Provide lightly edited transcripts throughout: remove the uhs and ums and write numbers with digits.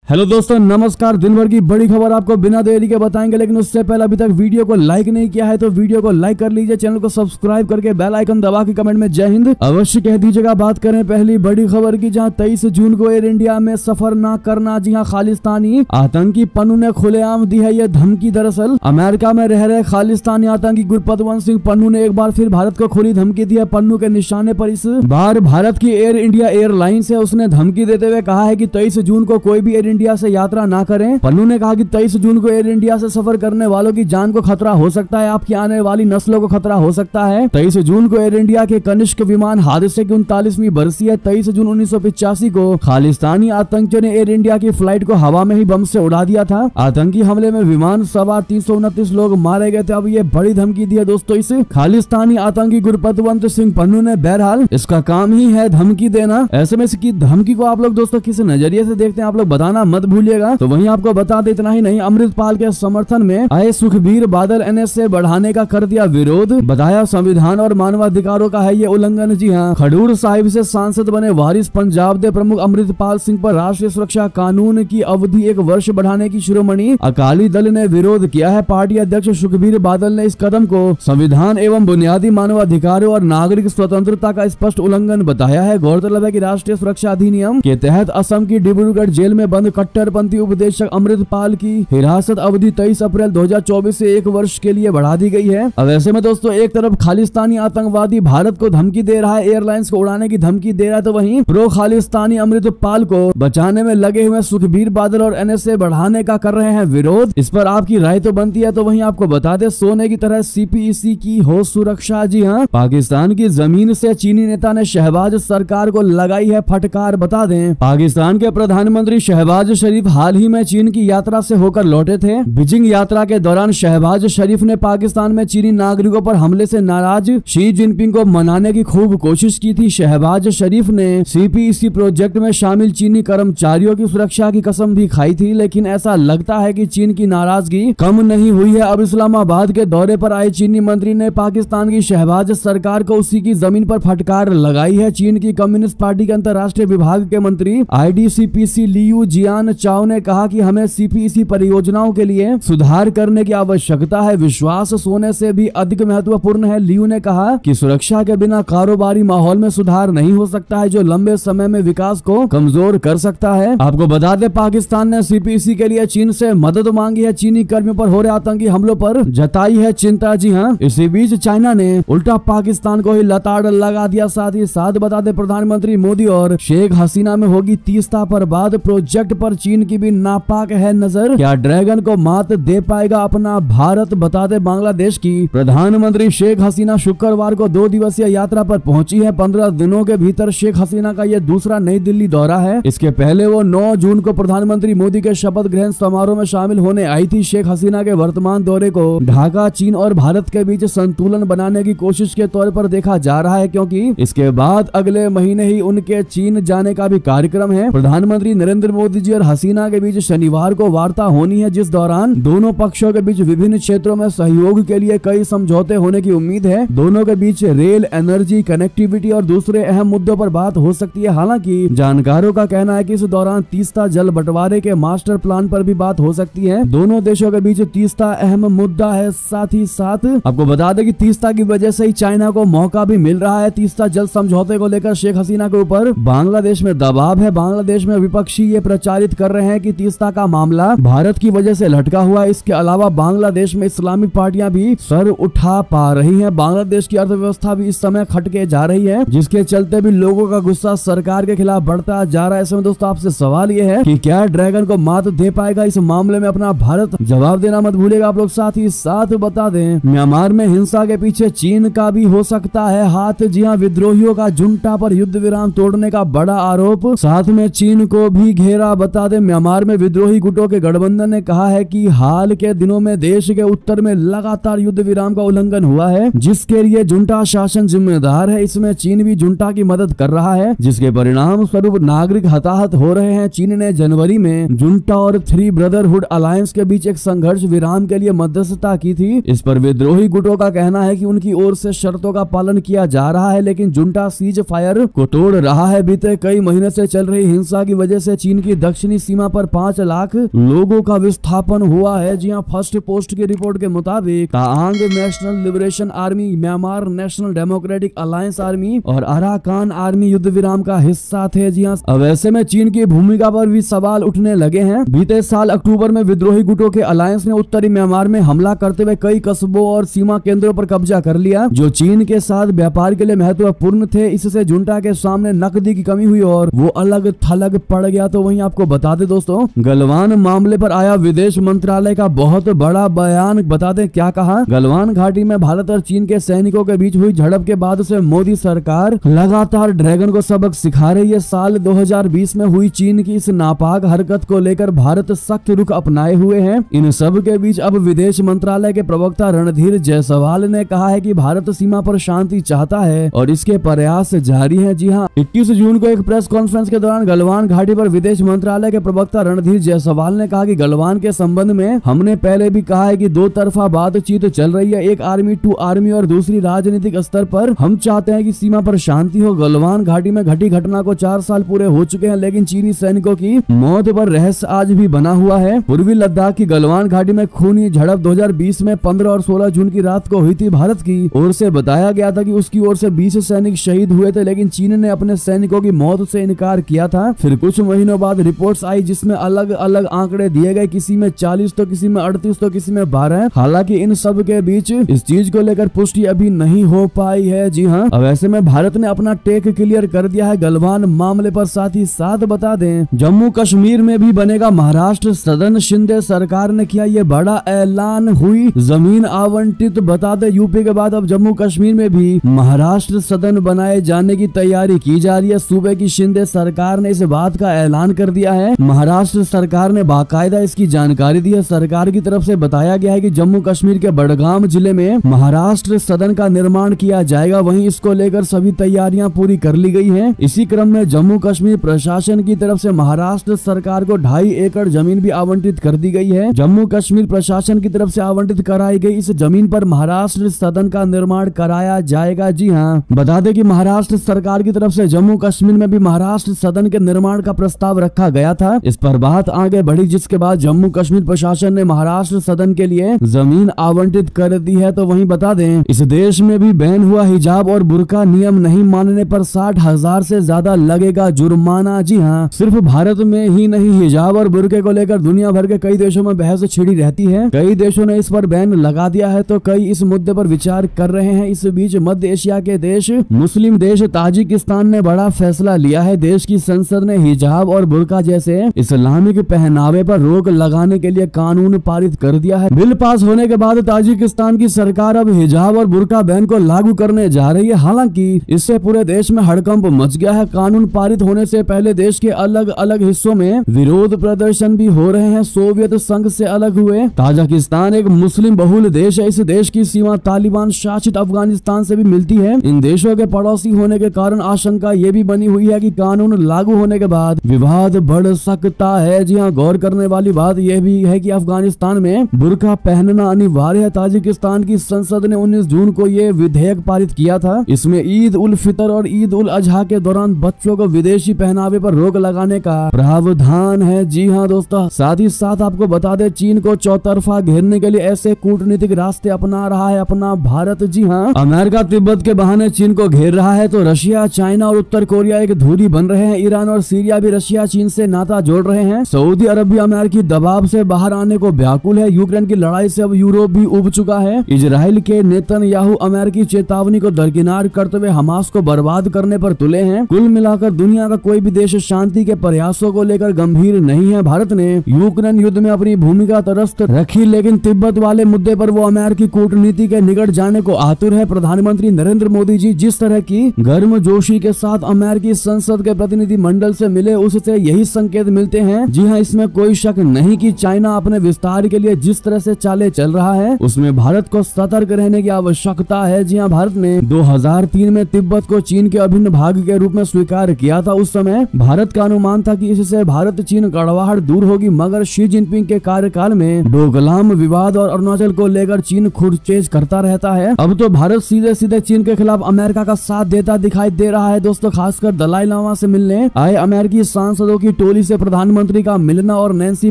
Hello दोस्तों, नमस्कार। दिन भर की बड़ी खबर आपको बिना देरी के बताएंगे, लेकिन उससे पहले अभी तक वीडियो को लाइक नहीं किया है तो वीडियो को लाइक कर लीजिए, चैनल को सब्सक्राइब करके बेल आइकन दबा के कमेंट में जय हिंद अवश्य कह दीजिएगा। बात करें पहली बड़ी खबर की, जहां 23 जून को एयर इंडिया में सफर न करना। जी हां, खालिस्तानी आतंकी पन्नू ने खुलेआम दी है यह धमकी। दरअसल अमेरिका में रह रहे खालिस्तानी आतंकी गुरपतवंत सिंह पन्नू ने एक बार फिर भारत को खुली धमकी दी है। पन्नू के निशाने पर इस बार भारत की एयर इंडिया एयरलाइंस है। उसने धमकी देते हुए कहा है कि 23 जून को कोई भी एयर इंडिया से यात्रा ना करें। पन्नू ने कहा कि 23 जून को एयर इंडिया से सफर करने वालों की जान को खतरा हो सकता है, आपकी आने वाली नस्लों को खतरा हो सकता है। 23 जून को एयर इंडिया के कनिष्क विमान हादसे की 39वीं बरसी है। 23 जून 1985 को खालिस्तानी आतंकियों ने एयर इंडिया की फ्लाइट को हवा में ही बम से उड़ा दिया था। आतंकी हमले में विमान सवार 329 लोग मारे गए थे। अब ये बड़ी धमकी दी है दोस्तों इस खालिस्तानी आतंकी गुरपतवंत सिंह पन्नू ने। बहरहाल इसका काम ही है धमकी देना। ऐसे में इसकी धमकी को आप लोग दोस्तों किस नजरिए से देखते हैं, आप लोग बताना मत भूलिएगा। तो वहीं आपको बता दे, इतना ही नहीं, अमृतपाल के समर्थन में आए सुखबीर बादल एनएसए बढ़ाने का कर दिया विरोध। बताया संविधान और मानवाधिकारों का है ये उल्लंघन। जी हां, खडूर साहिब से सांसद बने वारिस पंजाब के प्रमुख अमृतपाल सिंह पर राष्ट्रीय सुरक्षा कानून की अवधि 1 वर्ष बढ़ाने की शिरोमणि अकाली दल ने विरोध किया है। पार्टी अध्यक्ष सुखबीर बादल ने इस कदम को संविधान एवं बुनियादी मानवाधिकारों और नागरिक स्वतंत्रता का स्पष्ट उल्लंघन बताया है। गौरतलब है कि राष्ट्रीय सुरक्षा अधिनियम के तहत असम की डिब्रूगढ़ जेल में बंद कट्टरपंथी उपदेशक अमृतपाल की हिरासत अवधि 23 अप्रैल 2024 से 1 वर्ष के लिए बढ़ा दी गई है। अब ऐसे में दोस्तों एक तरफ खालिस्तानी आतंकवादी भारत को धमकी दे रहा है, एयरलाइंस को उड़ाने की धमकी दे रहा है, तो वहीं प्रो खालिस्तानी अमृतपाल को बचाने में लगे हुए सुखबीर बादल और एनएसए बढ़ाने का कर रहे हैं विरोध। इस पर आपकी राय तो बनती है। तो वहीं आपको बता दे, सोने की तरह सीपीईसी की हो सुरक्षा। जी हाँ, पाकिस्तान की जमीन से चीनी नेता ने शहबाज सरकार को लगाई है फटकार। बता दें, पाकिस्तान के प्रधानमंत्री शहबाज शरीफ हाल ही में चीन की यात्रा से होकर लौटे थे। बीजिंग यात्रा के दौरान शहबाज शरीफ ने पाकिस्तान में चीनी नागरिकों पर हमले से नाराज शी जिनपिंग को मनाने की खूब कोशिश की थी। शहबाज शरीफ ने सीपीईसी प्रोजेक्ट में शामिल चीनी कर्मचारियों की सुरक्षा की कसम भी खाई थी, लेकिन ऐसा लगता है कि चीन की नाराजगी कम नहीं हुई है। अब इस्लामाबाद के दौरे पर आए चीनी मंत्री ने पाकिस्तान की शहबाज सरकार को उसी की जमीन पर फटकार लगाई है। चीन की कम्युनिस्ट पार्टी के अंतर्राष्ट्रीय विभाग के मंत्री आईडीसीपीसी लियू जियान चाओ ने कहा कि हमें सीपीईसी परियोजनाओं के लिए सुधार करने की आवश्यकता है। विश्वास सोने से भी अधिक महत्वपूर्ण है। लियू ने कहा कि सुरक्षा के बिना कारोबारी माहौल में सुधार नहीं हो सकता है, जो लंबे समय में विकास को कमजोर कर सकता है। आपको बता दें, पाकिस्तान ने सीपीईसी के लिए चीन से मदद मांगी है। चीनी कर्मियों पर हो रहे आतंकी हमलों पर जताई है चिंता। जी हाँ, इसी बीच चाइना ने उल्टा पाकिस्तान को ही लताड़ लगा दिया। साथ ही साथ बता दें, प्रधानमंत्री मोदी और शेख हसीना में होगी तीस्ता पर बात। प्रोजेक्ट पर चीन की भी नापाक है नजर। क्या ड्रैगन को मात दे पाएगा अपना भारत? बता दे, बांग्लादेश की प्रधानमंत्री शेख हसीना शुक्रवार को 2 दिवसीय यात्रा पर पहुंची है। 15 दिनों के भीतर शेख हसीना का यह दूसरा नई दिल्ली दौरा है। इसके पहले वो 9 जून को प्रधानमंत्री मोदी के शपथ ग्रहण समारोह में शामिल होने आई थी। शेख हसीना के वर्तमान दौरे को ढाका, चीन और भारत के बीच संतुलन बनाने की कोशिश के तौर पर देखा जा रहा है, क्योंकि इसके बाद अगले महीने ही उनके चीन जाने का भी कार्यक्रम है। प्रधानमंत्री नरेंद्र मोदी जी और हसीना के बीच शनिवार को वार्ता होनी है, जिस दौरान दोनों पक्षों के बीच विभिन्न क्षेत्रों में सहयोग के लिए कई समझौते होने की उम्मीद है। दोनों के बीच रेल, एनर्जी, कनेक्टिविटी और दूसरे अहम मुद्दों पर बात हो सकती है। हालांकि जानकारों का कहना है कि इस दौरान तीस्ता जल बंटवारे के मास्टर प्लान पर भी बात हो सकती है। दोनों देशों के बीच तीस्ता अहम मुद्दा है। साथ ही साथ आपको बता दें कि तीस्ता की वजह से ही चाइना को मौका भी मिल रहा है। तीस्ता जल समझौते को लेकर शेख हसीना के ऊपर बांग्लादेश में दबाव है। बांग्लादेश में विपक्षी ये प्रचारित कर रहे हैं कि तीस्ता का मामला भारत की वजह से लटका हुआ है। इसके अलावा बांग्लादेश में इस्लामिक पार्टियां भी सर उठा पा रही हैं। बांग्लादेश की अर्थव्यवस्था भी इस समय खटके जा रही है, जिसके चलते भी लोगों का गुस्सा सरकार के खिलाफ बढ़ता जा रहा है। ऐसे में दोस्तों आपसे सवाल ये है कि क्या ड्रैगन को मात दे पाएगा इस मामले में अपना भारत? जवाब देना मत भूलिएगा आप लोग। साथ ही साथ बता दें, म्यांमार में हिंसा के पीछे चीन का भी हो सकता है हाथ। जी हाँ, विद्रोहियों का जुंटा पर युद्ध विराम तोड़ने का बड़ा आरोप, साथ में चीन को भी घेरा। बता दें, म्यांमार में विद्रोही गुटों के गठबंधन ने कहा है कि हाल के दिनों में देश के उत्तर में लगातार युद्ध विराम का उल्लंघन हुआ है, जिसके लिए जुंटा शासन जिम्मेदार है। इसमें चीन भी जुंटा की मदद कर रहा है, जिसके परिणाम स्वरूप नागरिक हताहत हो रहे हैं। चीन ने जनवरी में जुंटा और 3 ब्रदरहुड अलायंस के बीच एक संघर्ष विराम के लिए मध्यस्थता की थी। इस पर विद्रोही गुटों का कहना है कि उनकी ओर से शर्तों का पालन किया जा रहा है, लेकिन जुंटा सीज फायर को तोड़ रहा है। बीते कई महीने से चल रही हिंसा की वजह से चीन की दक्षिणी सीमा पर 5 लाख लोगों का विस्थापन हुआ है। जी हाँ, फर्स्ट पोस्ट की रिपोर्ट के मुताबिक Ta'ang national liberation army, Myanmar national democratic alliance army और अराकान आर्मी युद्ध विराम का हिस्सा थे। जी हाँ, अब ऐसे में चीन की भूमिका पर भी सवाल उठने लगे हैं। बीते साल अक्टूबर में विद्रोही गुटों के अलायंस ने उत्तरी म्यांमार में हमला करते हुए कई कस्बों और सीमा केंद्रों पर कब्जा कर लिया, जो चीन के साथ व्यापार के लिए महत्वपूर्ण थे। इससे जुंटा के सामने नकदी की कमी हुई और वो अलग थलग पड़ गया। तो वहीं आपको बता दें दोस्तों, गलवान मामले पर आया विदेश मंत्रालय का बहुत बड़ा बयान। बता दें क्या कहा। गलवान घाटी में भारत और चीन के सैनिकों के बीच हुई झड़प के बाद से मोदी सरकार लगातार ड्रैगन को सबक सिखा रही है। साल 2020 में हुई चीन की इस नापाक हरकत को लेकर भारत सख्त रुख अपनाए हुए है। इन सब के बीच अब विदेश मंत्रालय के प्रवक्ता रणधीर जायसवाल ने कहा है कि भारत सीमा पर शांति चाहता है और इसके प्रयास जारी हैं। जी हां, 21 जून को एक प्रेस कॉन्फ्रेंस के दौरान गलवान घाटी पर विदेश मंत्रालय के प्रवक्ता रणधीर जायसवाल ने कहा कि गलवान के संबंध में हमने पहले भी कहा है कि दो तरफा बातचीत चल रही है, एक आर्मी टू आर्मी और दूसरी राजनीतिक स्तर पर। हम चाहते हैं कि सीमा पर शांति हो। गलवान घाटी में घटी घटना को 4 साल पूरे हो चुके हैं, लेकिन चीनी सैनिकों की मौत पर रहस्य आज भी बना हुआ है। पूर्वी लद्दाख की गलवान घाटी में खूनी झड़प 2020 में 15 और 16 जून की रात को हुई थी। भारत की ओर से बताया गया था कि उसकी ओर से 20 सैनिक शहीद हुए थे, लेकिन चीन ने अपने सैनिकों की मौत से इनकार किया था। फिर कुछ महीनों बाद रिपोर्ट्स आई जिसमें अलग अलग आंकड़े दिए गए, किसी में 40 तो किसी में 38 तो किसी में 12। हालांकि इन सब के बीच इस चीज को लेकर पुष्टि अभी नहीं हो पाई है। जी हाँ, अब ऐसे में भारत ने अपना टेक क्लियर कर दिया है गलवान मामले पर। साथ ही साथ बता दें, जम्मू कश्मीर में भी बनेगा महाराष्ट्र सदन। शिंदे सरकार ने किया ये बड़ा ऐलान, हुई जमीन आवंटित। बता दें, यूपी के बाद अब जम्मू कश्मीर में भी महाराष्ट्र सदन बनाए जाने की तैयारी की जा रही है। सूबे की शिंदे सरकार ने इस बात का ऐलान कर दिया है। महाराष्ट्र सरकार ने बाकायदा इसकी जानकारी दी है। सरकार की तरफ से बताया गया है कि जम्मू कश्मीर के बडगाम जिले में महाराष्ट्र सदन का निर्माण किया जाएगा। वहीं इसको लेकर सभी तैयारियां पूरी कर ली गई हैं। इसी क्रम में जम्मू कश्मीर प्रशासन की तरफ से महाराष्ट्र सरकार को 2.5 एकड़ जमीन भी आवंटित कर दी गई है। जम्मू कश्मीर प्रशासन की तरफ से आवंटित कराई गई इस जमीन पर महाराष्ट्र सदन का निर्माण कराया जाएगा। जी हाँ, बता दें कि महाराष्ट्र सरकार की तरफ से जम्मू कश्मीर में भी महाराष्ट्र सदन के निर्माण का प्रस्ताव रखा गया था। इस पर बात आगे बढ़ी, जिसके बाद जम्मू कश्मीर प्रशासन ने महाराष्ट्र सदन के लिए जमीन आवंटित कर दी है। तो वहीं बता दें, इस देश में भी बैन हुआ हिजाब और बुर्का नियम नहीं मानने पर 60,000 से ज्यादा लगेगा जुर्माना। जी हाँ, सिर्फ भारत में ही नहीं, हिजाब और बुर्के को लेकर दुनिया भर के कई देशों में बहस छिड़ी रहती है। कई देशों ने इस पर बैन लगा दिया है, तो कई इस मुद्दे पर विचार कर रहे हैं। इस बीच मध्य एशिया के देश, मुस्लिम देश ताजिकिस्तान ने बड़ा फैसला लिया है। देश की संसद ने हिजाब और बुर्का जैसे इस्लामिक पहनावे पर रोक लगाने के लिए कानून पारित कर दिया है। बिल पास होने के बाद ताजिकिस्तान की सरकार अब हिजाब और बुर्का बैन को लागू करने जा रही है। हालांकि इससे पूरे देश में हड़कंप मच गया है। कानून पारित होने से पहले देश के अलग अलग हिस्सों में विरोध प्रदर्शन भी हो रहे हैं। सोवियत संघ से अलग हुए ताजिकिस्तान एक मुस्लिम बहुल देश है। इस देश की सीमा तालिबान शासित अफगानिस्तान से भी मिलती है। इन देशों के पड़ोसी होने के कारण आशंका ये भी बनी हुई है कि कानून लागू होने के बाद विवाद बढ़ सकता है। जी हाँ, गौर करने वाली बात यह भी है कि अफगानिस्तान में बुर्का पहनना अनिवार्य है। ताजिकिस्तान की संसद ने 19 जून को ये विधेयक पारित किया था। इसमें ईद उल फितर और ईद उल अजहा के दौरान बच्चों को विदेशी पहनावे पर रोक लगाने का प्रावधान है। जी हाँ दोस्तों, साथ ही साथ आपको बता दें, चीन को चौतरफा घेरने के लिए ऐसे कूटनीतिक रास्ते अपना रहा है अपना भारत। जी हाँ, अमेरिका तिब्बत के बहाने चीन को घेर रहा है, तो रशिया, चाइना और उत्तर कोरिया एक धुरी बन रहे हैं। ईरान और सीरिया भी रशिया चीन से नाता जोड़ रहे हैं। सऊदी अरब भी अमेरिकी दबाव से बाहर आने को व्याकुल है। यूक्रेन की लड़ाई से अब यूरोप भी उब चुका है। इजराइल के नेतन्याहू अमेरिकी चेतावनी को दरकिनार करते हुए हमास को बर्बाद करने पर तुले हैं। कुल मिलाकर दुनिया का कोई भी देश शांति के प्रयासों को लेकर गंभीर नहीं है। भारत ने यूक्रेन युद्ध में अपनी भूमिका दुरुस्त रखी, लेकिन तिब्बत वाले मुद्दे पर वो अमेरिकी कूटनीति के निकट जाने को आतुर है। प्रधानमंत्री नरेंद्र मोदी जी जिस तरह की गर्मजोशी के साथ अमेरिकी संसद के प्रतिनिधि मंडल से मिले, उससे यही संकेत मिलते हैं। जी हाँ, इसमें कोई शक नहीं कि चाइना अपने विस्तार के लिए जिस तरह से चाले चल रहा है, उसमें भारत को सतर्क रहने की आवश्यकता है। जी हाँ, भारत ने 2003 में तिब्बत को चीन के अभिन्न भाग के रूप में स्वीकार किया था। उस समय भारत का अनुमान था कि इससे भारत चीन कड़वाहट दूर होगी, मगर शी जिनपिंग के कार्यकाल में डोकलाम विवाद और अरुणाचल को लेकर चीन खुरचेज करता रहता है। अब तो भारत सीधे सीधे चीन के खिलाफ अमेरिका का साथ देता दिखाई दे रहा है। दोस्तों, खासकर दलाई लामा से मिलने आए अमेरिकी सांसदों की टोली से प्रधानमंत्री का मिलना और नैन्सी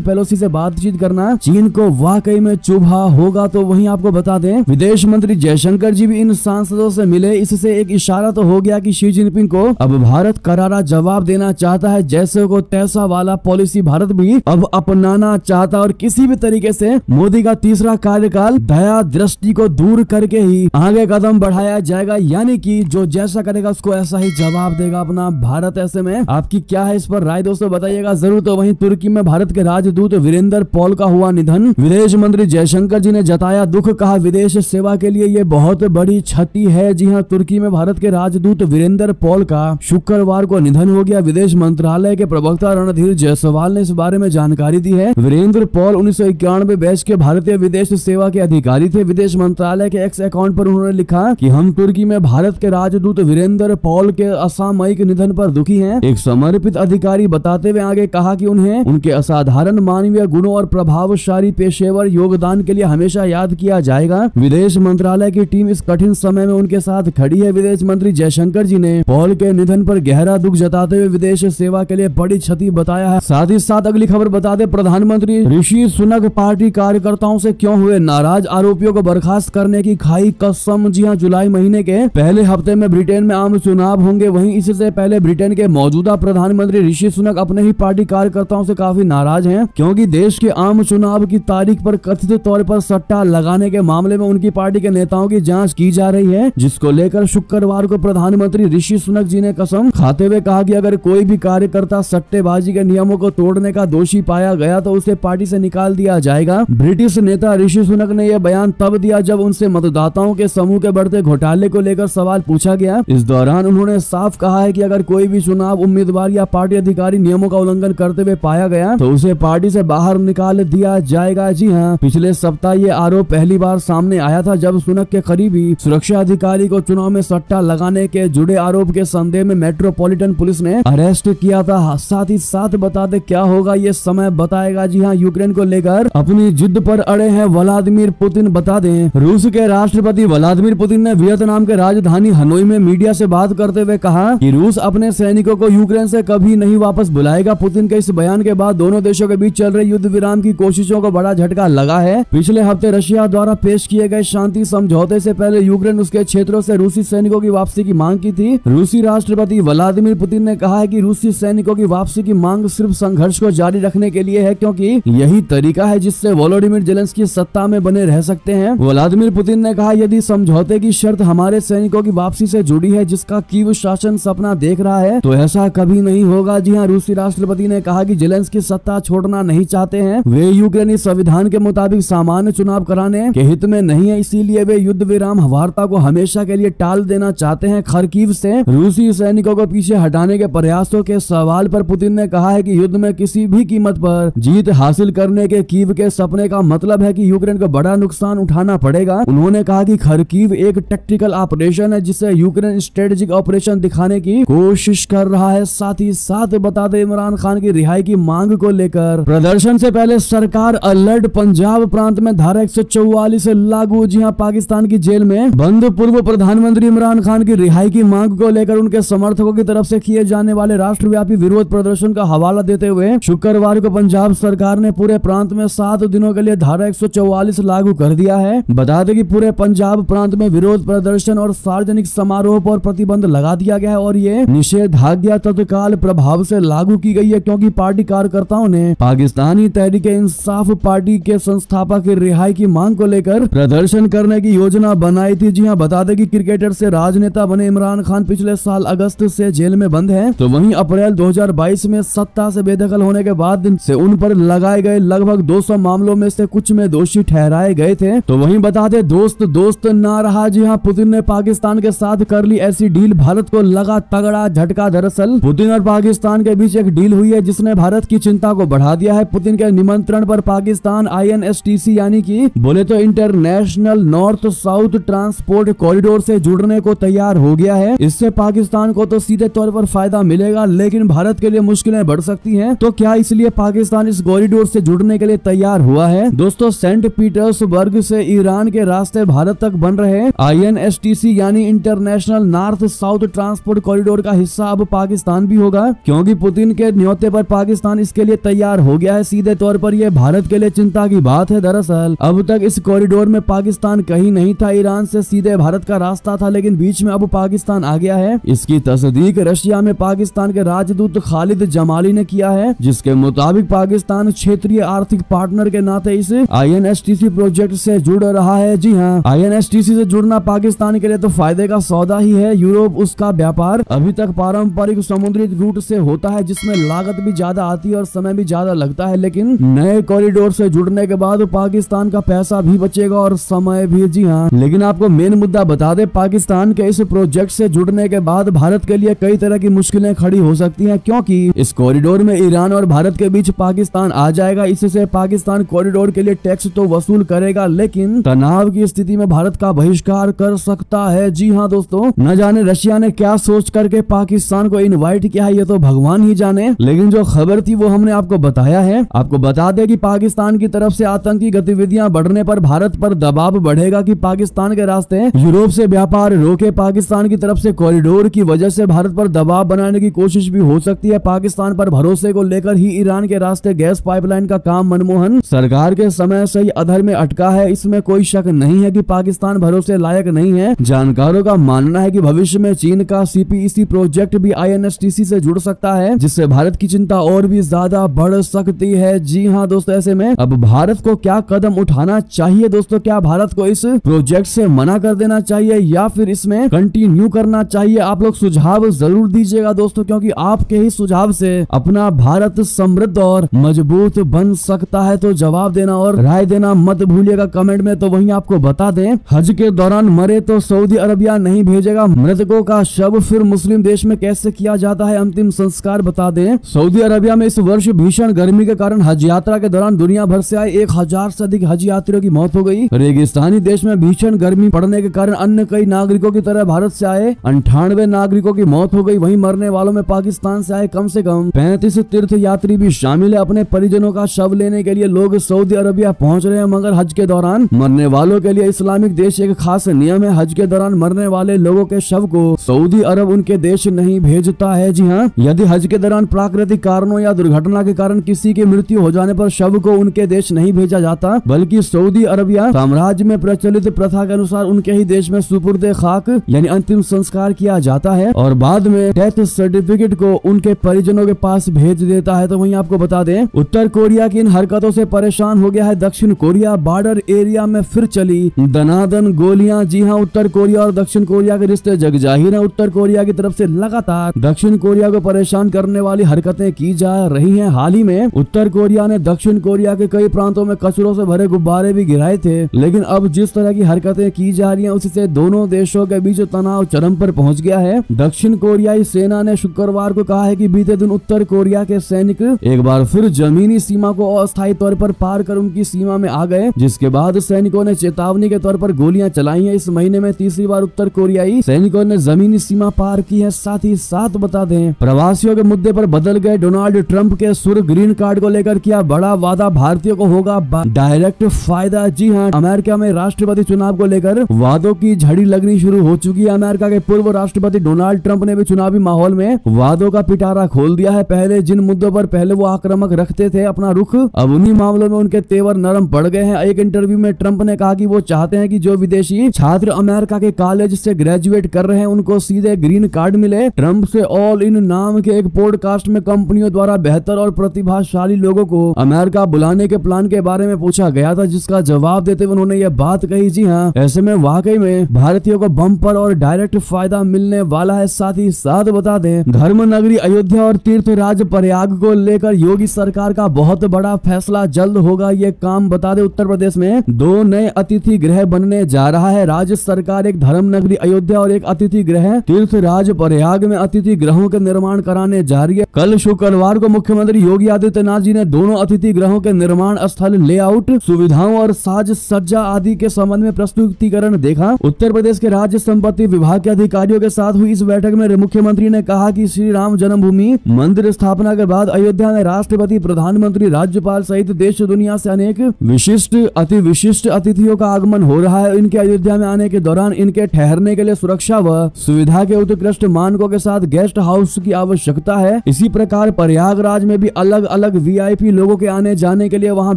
पेलोसी से बातचीत करना चीन को वाकई में चुभा होगा। तो वहीं आपको बता दें, विदेश मंत्री जयशंकर जी भी इन सांसदों से मिले। इससे एक इशारा तो हो गया कि शी जिनपिंग को अब भारत करारा जवाब देना चाहता है। जैसे को तैसा वाला पॉलिसी भारत भी अब अपनाना चाहता है और किसी भी तरीके से मोदी का तीसरा कार्यकाल दया दृष्टि को दूर करके ही आगे कदम बढ़ाया जाएगा, यानी कि जो जैसा करेगा उसको ऐसा ही जवाब देगा अपना भारत। ऐसे में आपकी क्या है इस पर राय दोस्तों, बताइएगा जरूर। तो वहीं तुर्की में भारत के राजदूत वीरेंद्र पॉल का हुआ निधन। विदेश मंत्री जयशंकर जी ने जताया दुख, कहा विदेश सेवा के लिए ये बहुत बड़ी क्षति है। जी हाँ, तुर्की में भारत के राजदूत वीरेंद्र पॉल का शुक्रवार को निधन हो गया। विदेश मंत्रालय के प्रवक्ता रणधीर जायसवाल ने इस बारे में जानकारी दी है। वीरेंद्र पॉल 1991 बैच के भारतीय विदेश सेवा के अधिकारी थे। विदेश मंत्रालय के एक्स अकाउंट पर उन्होंने लिखा कि हम तुर्की में भारत के राजदूत वीरेंद्र पॉल के असामयिक निधन पर दुखी हैं। एक समर्पित अधिकारी बताते हुए आगे कहा कि उन्हें उनके असाधारण मानवीय गुणों और प्रभावशाली पेशेवर योगदान के लिए हमेशा याद किया जाएगा। विदेश मंत्रालय की टीम इस कठिन समय में उनके साथ खड़ी है। विदेश मंत्री जयशंकर जी ने पॉल के निधन पर गहरा दुख जताते हुए विदेश सेवा के लिए बड़ी क्षति बताया है। साथ ही साथ अगली खबर बता दे, प्रधानमंत्री ऋषि सुनक पार्टी कार्यकर्ताओं से क्यों हुए नाराज, आरोपियों को बर्खास्त करने की खाई कसम। जी हाँ, जुलाई महीने के पहले हफ्ते में ब्रिटेन में आम चुनाव होंगे। वहीं इससे पहले ब्रिटेन के मौजूदा प्रधानमंत्री ऋषि सुनक अपने ही पार्टी कार्यकर्ताओं से काफी नाराज हैं, क्योंकि देश के आम चुनाव की तारीख पर कथित तौर पर सट्टा लगाने के मामले में उनकी पार्टी के नेताओं की जांच की जा रही है, जिसको लेकर शुक्रवार को प्रधानमंत्री ऋषि सुनक जी ने कसम खाते हुए कहा कि अगर कोई भी कार्यकर्ता सट्टेबाजी के नियमों को तोड़ने का दोषी पाया गया तो उसे पार्टी से निकाल दिया जाएगा। ब्रिटिश नेता ऋषि सुनक ने यह बयान तब दिया जब उनसे मतदाताओं के समूह के बढ़ते घोटाले को लेकर सवाल पूछा गया। इस दौरान उन्होंने साफ कहा है कि अगर कोई भी चुनाव उम्मीदवार या पार्टी अधिकारी नियमों का उल्लंघन करते हुए पाया गया तो उसे पार्टी से बाहर निकाल दिया जाएगा। जी हाँ, पिछले सप्ताह ये आरोप पहली बार सामने आया था जब सुनक के करीबी सुरक्षा अधिकारी को चुनाव में सट्टा लगाने के जुड़े आरोप के संदेह में मेट्रोपॉलिटन पुलिस ने अरेस्ट किया था। साथ ही साथ बता दे क्या होगा ये समय बताएगा। जी हाँ, यूक्रेन को लेकर अपनी जिद पर अड़े हैं व्लादिमीर पुतिन। बता दें, रूस के राष्ट्रपति व्लादिमीर पुतिन ने वियतनाम के राजधानी हनोई में मीडिया से बात करते हुए कहा कि रूस अपने सैनिकों को यूक्रेन से कभी नहीं वापस बुलाएगा। पुतिन के इस बयान के बाद दोनों देशों के बीच चल रहे युद्ध विराम की कोशिशों को बड़ा झटका लगा है। पिछले हफ्ते रशिया द्वारा पेश किए गए शांति समझौते से पहले यूक्रेन उसके क्षेत्रों से रूसी सैनिकों की वापसी की मांग की थी। रूसी राष्ट्रपति व्लादिमीर पुतिन ने कहा है कि रूसी सैनिकों की वापसी की मांग सिर्फ संघर्ष को जारी रखने के लिए है, क्योंकि यही तरीका है जिससे वोलोडिमीर जेलेंस्की सत्ता में बने रह सकते हैं। व्लादिमीर पुतिन ने कहा, यदि समझौते की शर्त हमारे सैनिकों की वापसी से जुड़ी है जिसका कीव शासन सपना देख रहा है तो ऐसा कभी नहीं होगा। जी हाँ, रूसी राष्ट्रपति ने कहा कि जेलेंस्की सत्ता छोड़ना नहीं चाहते हैं। वे यूक्रेनी संविधान के मुताबिक सामान्य चुनाव कराने के हित में नहीं है, इसीलिए वे युद्ध विराम वार्ता को हमेशा के लिए टाल देना चाहते हैं। खरकीव से रूसी सैनिकों को पीछे हटाने के प्रयासों के सवाल पर पुतिन ने कहा है कि युद्ध में किसी भी कीमत पर जीत हासिल करने के कीव के सपने का मतलब है कि यूक्रेन को बड़ा नुकसान उठाना पड़ेगा। उन्होंने कहा कि खरकीव एक टैक्टिकल ऑपरेशन है जिसे यूक्रेन स्ट्रेटेजिक ऑपरेशन दिखाने की कोशिश कर रहा है। साथ ही साथ बता दें, इमरान खान की रिहाई की मांग को लेकर प्रदर्शन से पहले सरकार अलर्ट। पंजाब प्रांत में धारा 144 लागू। जी हाँ, पाकिस्तान की जेल में बंद पूर्व प्रधानमंत्री इमरान खान की रिहाई की मांग को लेकर उनके समर्थकों की तरफ से किए जाने वाले राष्ट्रव्यापी विरोध प्रदर्शन का हवाला देते हुए शुक्रवार को पंजाब सरकार ने पूरे प्रांत में 7 दिनों के लिए धारा 144 लागू कर दिया है। बता दें कि पूरे पंजाब प्रांत में विरोध प्रदर्शन और सार्वजनिक समारोह पर प्रतिबंध लगा दिया गया है और ये निषेधाज्ञा तत्काल प्रभाव से लागू की गई है, क्योंकि पार्टी कार्यकर्ताओं ने पाकिस्तानी तहरीक-ए-इंसाफ पार्टी के संस्थापक की रिहाई की मांग को लेकर प्रदर्शन करने की योजना बनाई थी। जी हाँ, बता दें कि क्रिकेटर से राजनेता बने इमरान खान पिछले साल अगस्त से जेल में बंद है। तो वहीं अप्रैल 2022 में सत्ता से बेदखल होने के बाद से उन पर लगाए गए लगभग 200 मामलों में से कुछ में दोषी ठहराए गए थे। तो वहीं बता दें, दोस्त ना रहा। जी हाँ, पुतिन ने पाकिस्तान के साथ कर ली ऐसी डील, भारत को लगा तगड़ा झटका। दरअसल पुतिन और पाकिस्तान के बीच एक डील हुई है जिसने भारत की चिंता को बढ़ा दिया है। पुतिन के निमंत्रण पर पाकिस्तान INSTC यानी कि बोले तो international north south transport corridor से जुड़ने को तैयार हो गया है। इससे पाकिस्तान को तो सीधे तौर पर फायदा मिलेगा, लेकिन भारत के लिए मुश्किलें बढ़ सकती हैं। तो क्या इसलिए पाकिस्तान इस कॉरिडोर से जुड़ने के लिए तैयार हुआ है? दोस्तों, सेंट पीटर्सबर्ग से ईरान के रास्ते भारत तक बन रहे INSTC यानी international north south transport corridor का हिस्सा अब पाकिस्तान भी होगा, क्योंकि पुतिन के के न्योते पर पाकिस्तान इसके लिए तैयार हो गया है। सीधे तौर पर यह भारत के लिए चिंता की बात है। दरअसल अब तक इस कॉरिडोर में पाकिस्तान कहीं नहीं था, ईरान से सीधे भारत का रास्ता था, लेकिन बीच में अब पाकिस्तान आ गया है। इसकी तस्दीक रशिया में पाकिस्तान के राजदूत खालिद जमाली ने किया है, जिसके मुताबिक पाकिस्तान क्षेत्रीय आर्थिक पार्टनर के नाते इस INSTC प्रोजेक्ट से जुड़ रहा है। जी हाँ, INSTC से जुड़ना पाकिस्तान के लिए तो फायदे का सौदा ही है। यूरोप उसका व्यापार अभी तक पारंपरिक समुद्री रूट से होता है, जिसमें लागत भी ज्यादा आती है और समय भी ज्यादा लगता है, लेकिन नए कॉरिडोर से जुड़ने के बाद पाकिस्तान का पैसा भी बचेगा और समय भी। जी हाँ, लेकिन आपको मेन मुद्दा बता दे, पाकिस्तान के इस प्रोजेक्ट से जुड़ने के बाद भारत के लिए कई तरह की मुश्किलें खड़ी हो सकती हैं, क्योंकि इस कॉरिडोर में ईरान और भारत के बीच पाकिस्तान आ जाएगा। इससे पाकिस्तान कॉरिडोर के लिए टैक्स तो वसूल करेगा, लेकिन तनाव की स्थिति में भारत का बहिष्कार कर सकता है। जी हाँ दोस्तों, न जाने रशिया ने क्या सोच करके पाकिस्तान को इनवाइट किया है, ये तो भगवान ही जाने, लेकिन जो खबर थी वो हमने आपको बताया है। आपको बता दें कि पाकिस्तान की तरफ से आतंकी गतिविधियां बढ़ने पर भारत पर दबाव बढ़ेगा कि पाकिस्तान के रास्ते यूरोप से व्यापार रोके। पाकिस्तान की तरफ से कॉरिडोर की वजह से भारत पर दबाव बनाने की कोशिश भी हो सकती है। पाकिस्तान पर भरोसे को लेकर ही ईरान के रास्ते गैस पाइपलाइन का काम मनमोहन सरकार के समय से ही अधर में अटका है। इसमें कोई शक नहीं है कि पाकिस्तान भरोसे लायक नहीं है। जानकारों का मानना है कि भविष्य में चीन का CPEC प्रोजेक्ट भी INSTC से जुड़ सकता है, जिससे भारत की चिंता और भी ज्यादा बढ़ सकती है। जी हाँ दोस्तों, ऐसे में अब भारत को क्या कदम उठाना चाहिए दोस्तों? क्या भारत को इस प्रोजेक्ट से मना कर देना चाहिए या फिर इसमें कंटिन्यू करना चाहिए? आप लोग सुझाव जरूर दीजिएगा दोस्तों, क्योंकि आपके ही सुझाव से अपना भारत समृद्ध और मजबूत बन सकता है। तो जवाब देना और राय देना मत भूलिएगा कमेंट में। तो वहीं आपको बता दें, हज के दौरान मरे तो सऊदी अरबिया नहीं भेजेगा। मृतकों का शव फिर मुस्लिम देश में कैसे किया जाता है अंतिम संस्कार? बता दें, सऊदी अरबिया में इस वर्ष भीषण गर्मी के कारण हज यात्रा के दौरान दुनिया भर से आए 1000 से अधिक हज यात्रियों की मौत हो गई। रेगिस्तानी देश में भीषण गर्मी पड़ने के कारण अन्य कई नागरिकों की तरह भारत से आए 98 नागरिकों की मौत हो गई। वहीं मरने वालों में पाकिस्तान से आए कम से कम 35 तीर्थ यात्री भी शामिल है। अपने परिजनों का शव लेने के लिए लोग सऊदी अरबिया पहुंच रहे हैं, मगर हज के दौरान मरने वालों के लिए इस्लामिक देश एक खास नियम है। हज के दौरान मरने वाले लोगों के शव को सऊदी अरब उनके देश नहीं भेजता है। जी हाँ, यदि हज के दौरान प्राकृतिक कारणों या दुर्घटना के कारण किसी की मृत्यु हो जाने पर शव को उनके देश नहीं भेजा जाता, बल्कि सऊदी अरबिया साम्राज्य में प्रचलित प्रथा के अनुसार उनके ही देश में सुपुर्दे खाक यानी अंतिम संस्कार किया जाता है और बाद में डेथ सर्टिफिकेट को उनके परिजनों के पास भेज देता है। तो वहीं आपको बता दें, उत्तर कोरिया की इन हरकतों से परेशान हो गया है दक्षिण कोरिया। बॉर्डर एरिया में फिर चली दनादन गोलियां। जी हाँ, उत्तर कोरिया और दक्षिण कोरिया के रिश्ते जगजाहिर है। उत्तर कोरिया की तरफ से लगातार दक्षिण कोरिया को परेशान करने वाली हरकतें की जा रही हैं। हाल ही में उत्तर कोरिया ने दक्षिण कोरिया के कई प्रांतों में कचरों से भरे गुब्बारे भी गिराए थे, लेकिन अब जिस तरह की हरकतें की जा रही हैं उससे दोनों देशों के बीच तनाव चरम पर पहुंच गया है। दक्षिण कोरियाई सेना ने शुक्रवार को कहा है कि बीते दिन उत्तर कोरिया के सैनिक एक बार फिर जमीनी सीमा को अस्थायी तौर पर पार कर उनकी सीमा में आ गए, जिसके बाद सैनिकों ने चेतावनी के तौर पर गोलियां चलाई हैं। इस महीने में तीसरी बार उत्तर कोरियाई सैनिकों ने जमीनी सीमा पार की है। साथ ही साथ बता दें, प्रवासियों के मुद्दे पर बदल गए डोनाल्ड ट्रंप के सुर। ग्रीन कार्ड को लेकर किया बड़ा वादा, भारतीयों को होगा डायरेक्ट फायदा। जी हाँ, अमेरिका में राष्ट्रपति चुनाव को लेकर वादों की झड़ी लगनी शुरू हो चुकी है। अमेरिका के पूर्व राष्ट्रपति डोनाल्ड ट्रंप ने भी चुनावी माहौल में वादों का पिटारा खोल दिया है। पहले जिन मुद्दों पर पहले वो आक्रामक रखते थे अपना रुख, अब उन्हीं मामलों में उनके तेवर नरम पड़ गए हैं। एक इंटरव्यू में ट्रंप ने कहा कि वो चाहते हैं कि जो विदेशी छात्र अमेरिका के कॉलेज से ग्रेजुएट कर रहे हैं उनको सीधे ग्रीन कार्ड मिले। ट्रंप से ऑल इन नाम के एक पॉडकास्ट में कंपनियों द्वारा बेहतर और प्रतिभाशाली लोगों को अमेरिका बुलाने के प्लान के बारे में पूछा गया था, जिसका जवाब देते हुए उन्होंने ये बात कही। जी हाँ, ऐसे में वाकई में भारतीयों को बम्पर और डायरेक्ट फायदा मिलने वाला है। साथ ही साथ बता दें, धर्म नगरी अयोध्या और तीर्थराज प्रयाग को लेकर योगी सरकार का बहुत बड़ा फैसला जल्द होगा। ये काम बता दें, उत्तर प्रदेश में 2 नए अतिथि गृह बनने जा रहा है। राज्य सरकार एक धर्म नगरी अयोध्या और एक अतिथि गृह तीर्थराज प्रयाग में अतिथि गृहों के निर्माण कराने जा रही है। कल शुक्रवार को मुख्यमंत्री योगी आदित्यनाथ जी ने दोनों अतिथि गृहों के निर्माण स्थल, लेआउट, सुविधाओं और साज सज्जा आदि के संबंध में प्रस्तुतिकरण देखा। उत्तर प्रदेश के राज्य संपत्ति विभाग के अधिकारियों के साथ हुई इस बैठक में मुख्यमंत्री ने कहा कि श्री राम जन्मभूमि मंदिर स्थापना के बाद अयोध्या में राष्ट्रपति, प्रधानमंत्री, राज्यपाल सहित देश दुनिया से अनेक विशिष्ट अति विशिष्ट अतिथियों का आगमन हो रहा है। इनके अयोध्या में आने के दौरान इनके ठहरने के लिए सुरक्षा व सुविधा के उत्कृष्ट मानकों के साथ गेस्ट हाउस की आवश्यकता है। इसी प्रकार प्रयागराज में भी अलग अलग वीआईपी लोगों के आने जाने के लिए वहां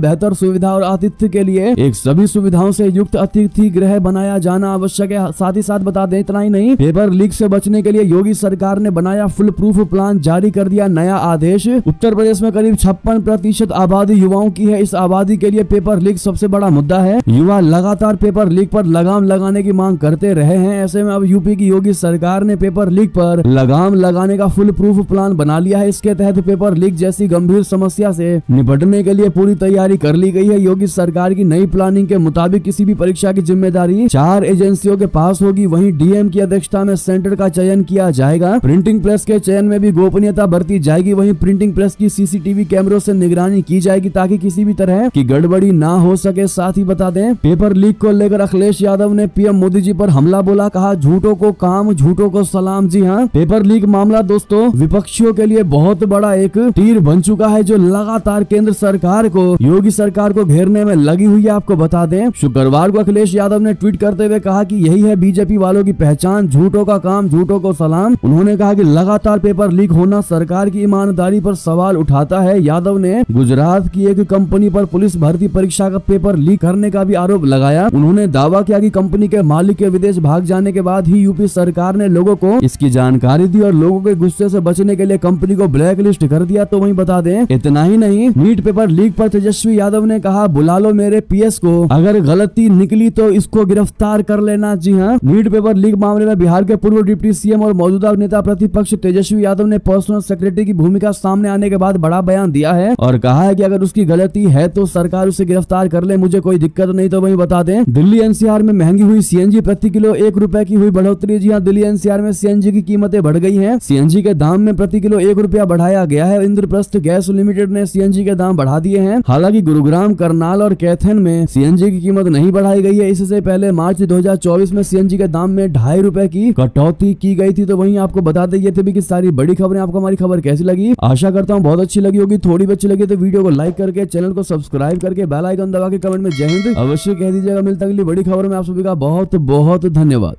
बेहतर सुविधा और आतिथ्य के लिए एक सभी सुविधाओं से युक्त अतिथि गृह बनाया जाना आवश्यक है। साथ ही साथ बता दें, इतना ही नहीं, पेपर लीक से बचने के लिए योगी सरकार ने बनाया फुल प्रूफ प्लान, जारी कर दिया नया आदेश। उत्तर प्रदेश में करीब 56% आबादी युवाओं की है। इस आबादी के लिए पेपर लीक सबसे बड़ा मुद्दा है। युवा लगातार पेपर लीक पर लगाम लगाने की मांग करते रहे हैं। ऐसे में अब यूपी की योगी सरकार ने पेपर लीक पर लगाम लगाने का फुल प्रूफ प्लान बना लिया है। इसके तहत पेपर लीक जैसी गंभीर समस्या से निपटने के लिए पूरी तैयारी कर ली गई है। योगी सरकार की नई प्लानिंग के मुताबिक किसी भी परीक्षा की जिम्मेदारी 4 एजेंसियों के पास होगी। वहीं डीएम की अध्यक्षता में सेंटर का चयन किया जाएगा। प्रिंटिंग प्रेस के चयन में भी गोपनीयता बरती जाएगी। वहीं प्रिंटिंग प्रेस की सीसीटीवी कैमरों से निगरानी की जाएगी ताकि किसी भी तरह की गड़बड़ी ना हो सके। साथ ही बता दें, पेपर लीक को लेकर अखिलेश यादव ने पीएम मोदी जी पर हमला बोला, कहा झूठों को काम, झूठों को सलाम। जी हाँ, पेपर लीक मामला दोस्तों विपक्षियों के लिए बहुत बड़ा एक तीर बन चुका है, जो लगातार केंद्र सरकार को, योगी सरकार को घेरने में लगी हुई है। आपको बता दें, शुक्रवार को अखिलेश यादव ने ट्वीट करते हुए कहा कि यही है बीजेपी वालों की पहचान, झूठों का काम, झूठों को सलाम। उन्होंने कहा कि लगातार पेपर लीक होना सरकार की ईमानदारी पर सवाल उठाता है। यादव ने गुजरात की एक कंपनी पर पुलिस भर्ती परीक्षा का पेपर लीक करने का भी आरोप लगाया। उन्होंने दावा किया कि कंपनी के मालिक के विदेश भाग जाने के बाद ही यूपी सरकार ने लोगों को इसकी जानकारी दी और लोगों के गुस्से से बचने के लिए कंपनी को ब्लैक लिस्ट कर दिया। तो वहीं बता दें, इतना ही नहीं, नीट पेपर लीक पर तेजस्वी यादव ने कहा, बुला लो मेरे पीएस को, अगर गलती निकली तो इसको गिरफ्तार कर लेना। जी हाँ, नीट पेपर लीक मामले में बिहार के पूर्व डिप्टी सीएम और मौजूदा नेता प्रतिपक्ष तेजस्वी यादव ने पर्सनल सेक्रेटरी की भूमिका सामने आने के बाद बड़ा बयान दिया है और कहा है कि अगर उसकी गलती है तो सरकार उसे गिरफ्तार कर ले, मुझे कोई दिक्कत नहीं। तो वहीं बता दें, दिल्ली एनसीआर में महंगी हुई सीएनजी, प्रति किलो 1 रुपए की हुई बढ़ोतरी। जी हाँ, दिल्ली एनसीआर में सीएनजी की कीमतें बढ़ गई हैं। सीएनजी के दाम में प्रति किलो 1 रुपया बढ़ाया गया है। इंद्रप्रस्थ गैस लिमिटेड ने सीएनजी के दाम बढ़ा दिए हैं। हालांकि गुरुग्राम, करनाल और कैथन में सीएनजी की कीमत नहीं बढ़ाई गई है। इससे पहले मार्च 2024 में सीएनजी के दाम में 2.5 रुपए की कटौती की गई थी। तो वहीं आपको बता दें, ये थे भी सारी बड़ी खबरें। आपको हमारी खबर कैसी लगी? आशा करता हूँ बहुत अच्छी लगी होगी। थोड़ी भी अच्छी लगी तो वीडियो को लाइक करके, चैनल को सब्सक्राइब करके, बेल आइकन दबा के कमेंट में जय हिंद अवश्य कह दीजिएगा। मिलता अगली बड़ी खबर में। आप सभी का बहुत बहुत धन्यवाद।